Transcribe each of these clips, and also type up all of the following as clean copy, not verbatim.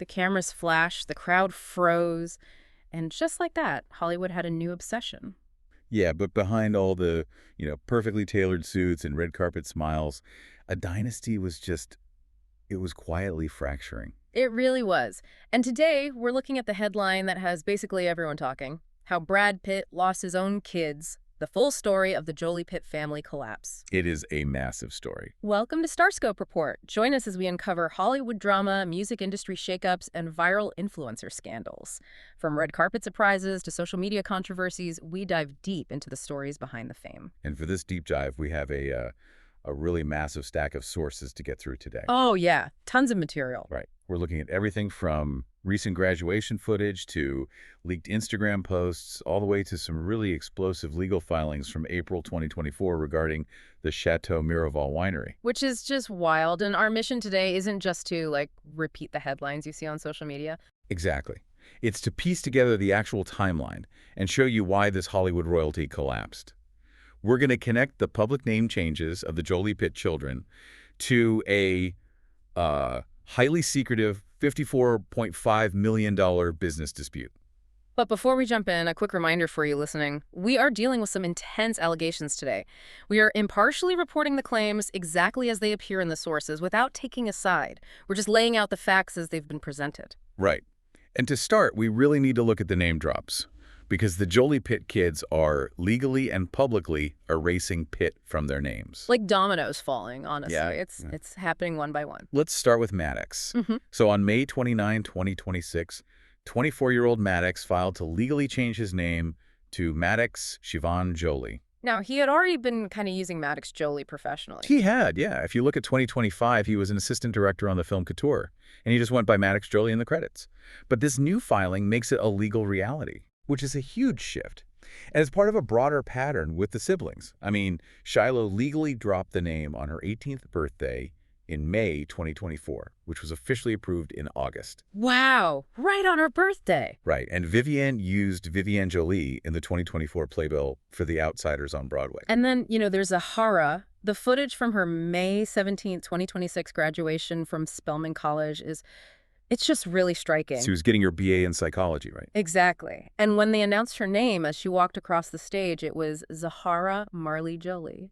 The cameras flashed, the crowd froze, and just like that, Hollywood had a new obsession. Yeah, but behind all the, perfectly tailored suits and red carpet smiles, a dynasty was just, it was quietly fracturing. It really was. And today, we're looking at the headline that has basically everyone talking: how Brad Pitt lost his own kids, the full story of the Jolie-Pitt family collapse. It is a massive story. Welcome to Starscope Report. Join us as we uncover Hollywood drama, music industry shakeups, and viral influencer scandals. From red carpet surprises to social media controversies, we dive deep into the stories behind the fame. And for this deep dive, we have a really massive stack of sources to get through today. Oh, yeah. Tons of material. Right. We're looking at everything from recent graduation footage to leaked Instagram posts, all the way to some really explosive legal filings from April 2024 regarding the Chateau Miraval winery. Which is just wild. And our mission today isn't just to, repeat the headlines you see on social media. Exactly. It's to piece together the actual timeline and show you why this Hollywood royalty collapsed. We're going to connect the public name changes of the Jolie-Pitt children to a highly secretive $54.5 million business dispute. But before we jump in, a quick reminder for you listening. We are dealing with some intense allegations today. We are impartially reporting the claims exactly as they appear in the sources without taking a side. We're just laying out the facts as they've been presented. Right. And to start, we really need to look at the name drops, because the Jolie-Pitt kids are legally and publicly erasing Pitt from their names. Like dominoes falling, honestly. Yeah. It's happening one by one. Let's start with Maddox. So on May 29, 2026, 24-year-old Maddox filed to legally change his name to Maddox Siobhan Jolie. Now, he had already been kind of using Maddox Jolie professionally. He had, yeah. If you look at 2025, he was an assistant director on the film Couture, and he just went by Maddox Jolie in the credits. But this new filing makes it a legal reality, which is a huge shift. And it's part of a broader pattern with the siblings. I mean, Shiloh legally dropped the name on her 18th birthday in May 2024, which was officially approved in August. Wow, right on her birthday. Right, and Vivienne used Vivienne Jolie in the 2024 playbill for The Outsiders on Broadway. And then, there's Zahara. The footage from her May 17, 2026 graduation from Spelman College it's just really striking. She was getting her BA in psychology, right? Exactly. And when they announced her name as she walked across the stage, it was Zahara Marley Jolie.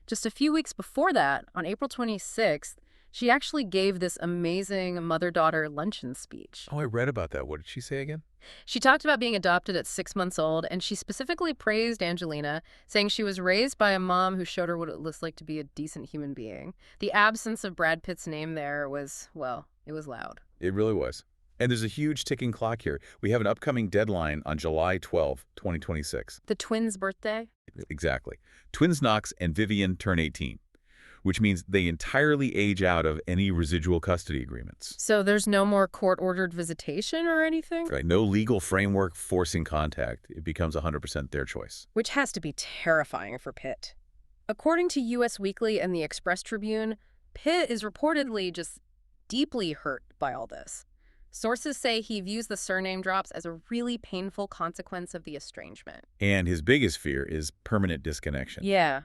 Just a few weeks before that, on April 26th, she actually gave this amazing mother-daughter luncheon speech. Oh, I read about that. What did she say again? She talked about being adopted at 6 months old, and she specifically praised Angelina, saying she was raised by a mom who showed her what it looks like to be a decent human being. The absence of Brad Pitt's name there was, well, it was loud. It really was. And there's a huge ticking clock here. We have an upcoming deadline on July 12, 2026. The twins' birthday? Exactly. Twins Knox and Vivienne turn 18, which means they entirely age out of any residual custody agreements. So there's no more court-ordered visitation or anything? Right. No legal framework forcing contact. It becomes 100% their choice. Which has to be terrifying for Pitt. According to U.S. Weekly and the Express Tribune, Pitt is reportedly just deeply hurt by all this. Sources say he views the surname drops as a really painful consequence of the estrangement. And his biggest fear is permanent disconnection. Yeah,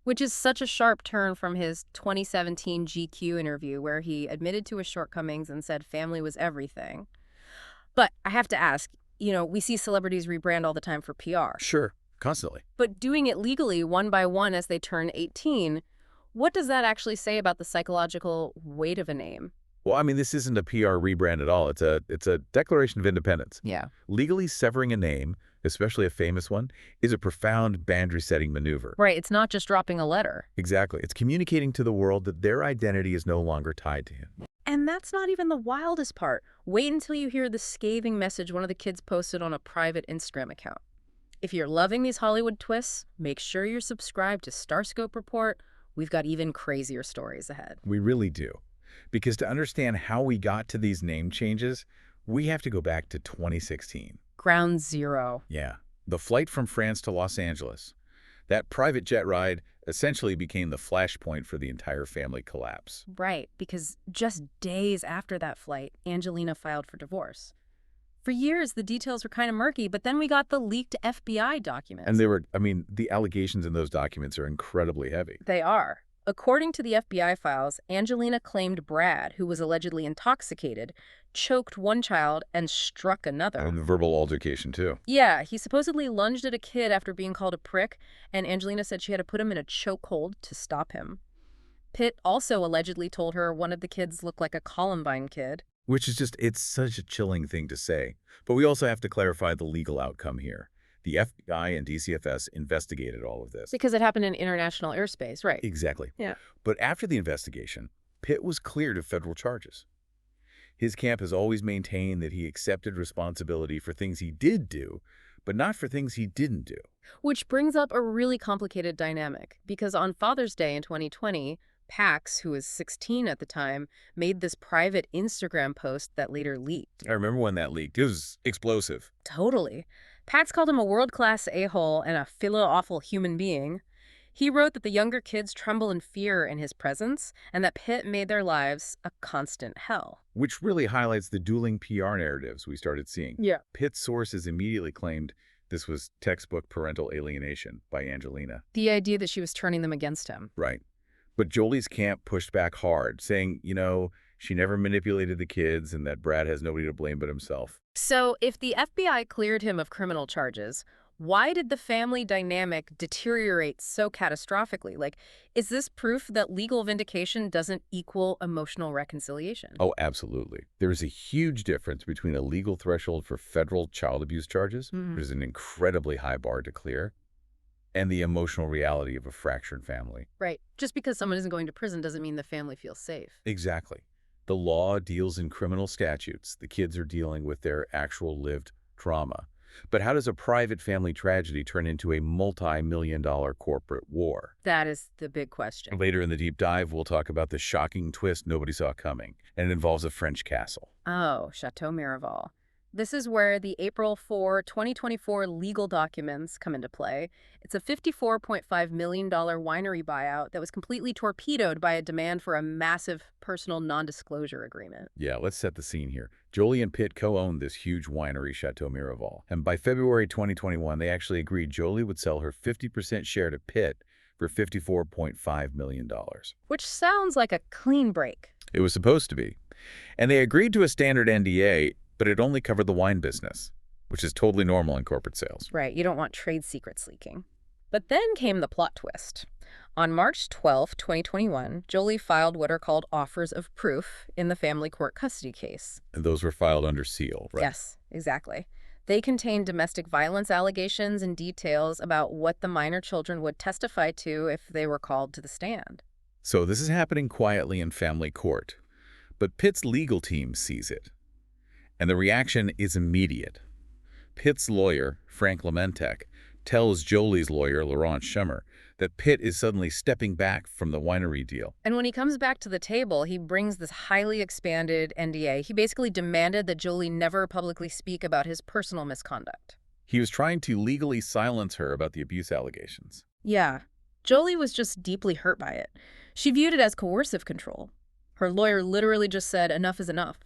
which is such a sharp turn from his 2017 GQ interview where he admitted to his shortcomings and said family was everything. But I have to ask, we see celebrities rebrand all the time for PR. Sure, constantly. But doing it legally one by one as they turn 18, what does that actually say about the psychological weight of a name? Well, I mean, this isn't a PR rebrand at all. It's a declaration of independence. Yeah. Legally severing a name, especially a famous one, is a profound boundary-setting maneuver. Right. It's not just dropping a letter. Exactly. It's communicating to the world that their identity is no longer tied to him. And that's not even the wildest part. Wait until you hear the scathing message one of the kids posted on a private Instagram account. If you're loving these Hollywood twists, make sure you're subscribed to Starscope Report. We've got even crazier stories ahead. We really do. Because to understand how we got to these name changes, we have to go back to 2016. Ground zero. Yeah. The flight from France to Los Angeles. That private jet ride essentially became the flashpoint for the entire family collapse. Right, because just days after that flight, Angelina filed for divorce. For years, the details were kind of murky, but then we got the leaked FBI documents. And the allegations in those documents are incredibly heavy. They are. According to the FBI files, Angelina claimed Brad, who was allegedly intoxicated, choked one child and struck another. And the verbal altercation, too. Yeah, he supposedly lunged at a kid after being called a prick, and Angelina said she had to put him in a chokehold to stop him. Pitt also allegedly told her one of the kids looked like a Columbine kid. Which is just, it's such a chilling thing to say. But we also have to clarify the legal outcome here. The FBI and DCFS investigated all of this. Because it happened in international airspace, right? Exactly. Yeah. But after the investigation, Pitt was cleared of federal charges. His camp has always maintained that he accepted responsibility for things he did do, but not for things he didn't do. Which brings up a really complicated dynamic, because on Father's Day in 2020, Pax, who was 16 at the time, made this private Instagram post that later leaked. I remember when that leaked. It was explosive. Totally. Pax called him a world-class a-hole and a filo-awful human being. He wrote that the younger kids tremble in fear in his presence and that Pitt made their lives a constant hell. Which really highlights the dueling PR narratives we started seeing. Yeah. Pitt's sources immediately claimed this was textbook parental alienation by Angelina. The idea that she was turning them against him. Right. But Jolie's camp pushed back hard, saying, she never manipulated the kids and that Brad has nobody to blame but himself. So if the FBI cleared him of criminal charges, why did the family dynamic deteriorate so catastrophically? Is this proof that legal vindication doesn't equal emotional reconciliation? Oh, absolutely. There is a huge difference between a legal threshold for federal child abuse charges, which is an incredibly high bar to clear, and the emotional reality of a fractured family. Right. Just because someone isn't going to prison doesn't mean the family feels safe. Exactly. The law deals in criminal statutes. The kids are dealing with their actual lived trauma. But how does a private family tragedy turn into a multi-million-dollar corporate war? That is the big question. Later in the deep dive, we'll talk about the shocking twist nobody saw coming, and it involves a French castle. Oh, Chateau Miraval. This is where the April 4, 2024 legal documents come into play. It's a $54.5 million winery buyout that was completely torpedoed by a demand for a massive personal non-disclosure agreement. Yeah, let's set the scene here. Jolie and Pitt co-owned this huge winery, Chateau Miraval. And by February 2021, they actually agreed Jolie would sell her 50% share to Pitt for $54.5 million. Which sounds like a clean break. It was supposed to be. And they agreed to a standard NDA, but it only covered the wine business, which is totally normal in corporate sales. Right, you don't want trade secrets leaking. But then came the plot twist. On March 12, 2021, Jolie filed what are called offers of proof in the family court custody case. And those were filed under seal, right? Yes, exactly. They contained domestic violence allegations and details about what the minor children would testify to if they were called to the stand. So this is happening quietly in family court. But Pitt's legal team sees it. And the reaction is immediate. Pitt's lawyer, Frank Lementek, tells Jolie's lawyer, Laurent Schummer, that Pitt is suddenly stepping back from the winery deal. And when he comes back to the table, he brings this highly expanded NDA. He basically demanded that Jolie never publicly speak about his personal misconduct. He was trying to legally silence her about the abuse allegations. Yeah. Jolie was just deeply hurt by it. She viewed it as coercive control. Her lawyer literally just said, enough is enough.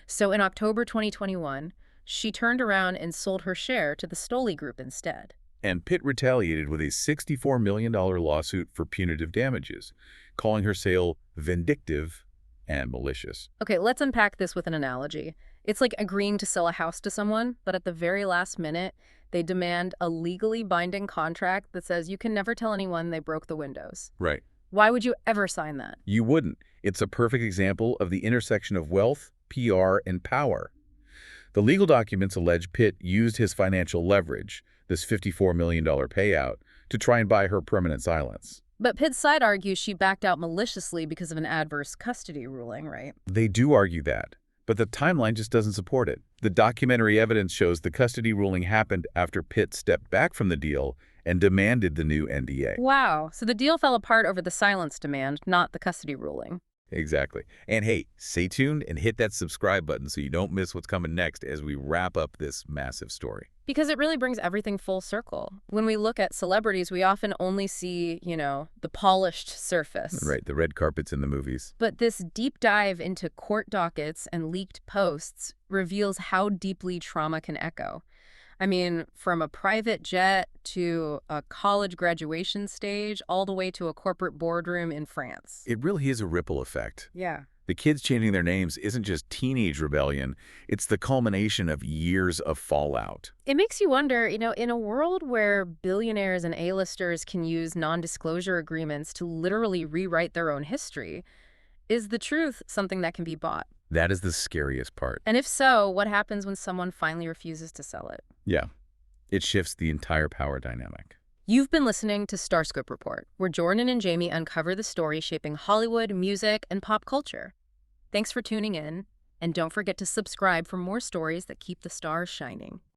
So in October 2021, she turned around and sold her share to the Stoli Group instead. And Pitt retaliated with a $64 million lawsuit for punitive damages, calling her sale vindictive and malicious. Okay, let's unpack this with an analogy. It's like agreeing to sell a house to someone, but at the very last minute, they demand a legally binding contract that says you can never tell anyone they broke the windows. Right. Why would you ever sign that? You wouldn't. It's a perfect example of the intersection of wealth, PR, and power. The legal documents allege Pitt used his financial leverage, this $54 million payout, to try and buy her permanent silence. But Pitt's side argues she backed out maliciously because of an adverse custody ruling, right? They do argue that, but the timeline just doesn't support it. The documentary evidence shows the custody ruling happened after Pitt stepped back from the deal and demanded the new NDA. Wow, so the deal fell apart over the silence demand, not the custody ruling. Exactly. And hey, stay tuned and hit that subscribe button so you don't miss what's coming next as we wrap up this massive story. Because it really brings everything full circle. When we look at celebrities, we often only see, the polished surface. Right, the red carpets in the movies. But this deep dive into court dockets and leaked posts reveals how deeply trauma can echo. I mean, from a private jet to a college graduation stage, all the way to a corporate boardroom in France. It really is a ripple effect. Yeah. The kids changing their names isn't just teenage rebellion, it's the culmination of years of fallout. It makes you wonder, in a world where billionaires and A-listers can use non-disclosure agreements to literally rewrite their own history, is the truth something that can be bought? That is the scariest part. And if so, what happens when someone finally refuses to sell it? Yeah, it shifts the entire power dynamic. You've been listening to Starscope Report, where Jordan and Jamie uncover the story shaping Hollywood, music, and pop culture. Thanks for tuning in, and don't forget to subscribe for more stories that keep the stars shining.